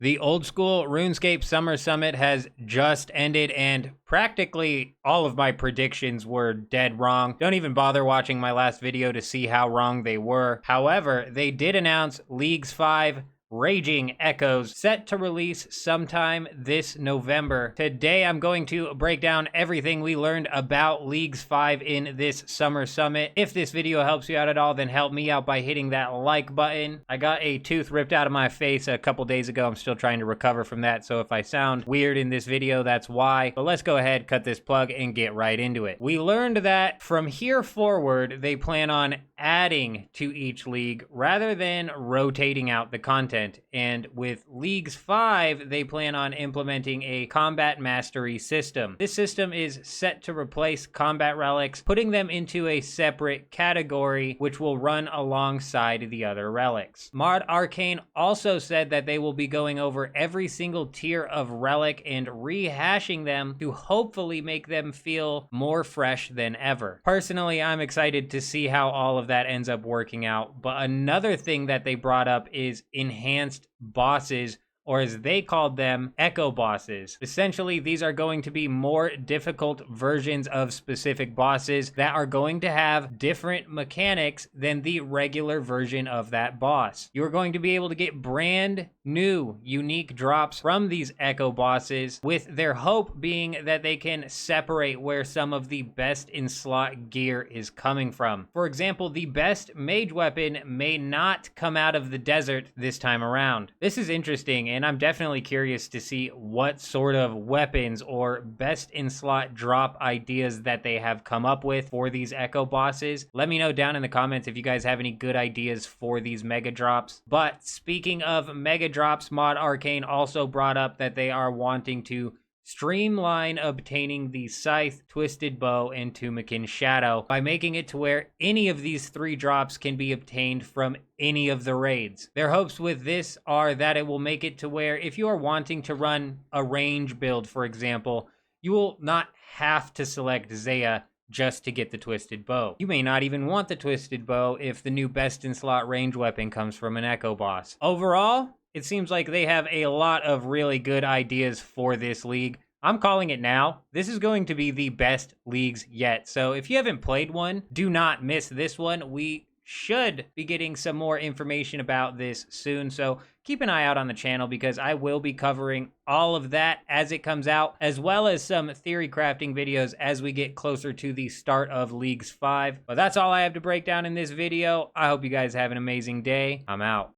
The old school RuneScape Summer Summit has just ended, and practically all of my predictions were dead wrong. Don't even bother watching my last video to see how wrong they were. However, they did announce Leagues 5 Raging Echoes, set to release sometime this November. Today, I'm going to break down everything we learned about Leagues 5 in this Summer Summit. If this video helps you out at all, then help me out by hitting that like button. I got a tooth ripped out of my face a couple days ago. I'm still trying to recover from that, so if I sound weird in this video, that's why. But let's go ahead, cut this plug, and get right into it. We learned that from here forward, they plan on adding to each league rather than rotating out the content. And with Leagues 5, they plan on implementing a combat mastery system. This system is set to replace combat relics, putting them into a separate category, which will run alongside the other relics. Mod Arcane also said that they will be going over every single tier of relic and rehashing them to hopefully make them feel more fresh than ever. Personally, I'm excited to see how all of that ends up working out, but another thing that they brought up is enhanced bosses, or as they called them, echo bosses. Essentially, these are going to be more difficult versions of specific bosses that are going to have different mechanics than the regular version of that boss. You're going to be able to get brand new, unique drops from these echo bosses, with their hope being that they can separate where some of the best in slot gear is coming from. For example, the best mage weapon may not come out of the desert this time around. This is interesting, and I'm definitely curious to see what sort of weapons or best in slot drop ideas that they have come up with for these echo bosses. Let me know down in the comments if you guys have any good ideas for these mega drops. But speaking of mega drops, Mod Arcane also brought up that they are wanting to streamline obtaining the Scythe, Twisted Bow, and Tumakin Shadow by making it to where any of these 3 drops can be obtained from any of the raids. Their hopes with this are that it will make it to where if you are wanting to run a range build, for example, you will not have to select Zaya just to get the Twisted Bow. You may not even want the Twisted Bow if the new best in slot range weapon comes from an echo boss. Overall, it seems like they have a lot of really good ideas for this league. I'm calling it now. This is going to be the best leagues yet. So if you haven't played one, do not miss this one. We should be getting some more information about this soon. So keep an eye out on the channel because I will be covering all of that as it comes out, as well as some theory crafting videos as we get closer to the start of Leagues 5. But that's all I have to break down in this video. I hope you guys have an amazing day. I'm out.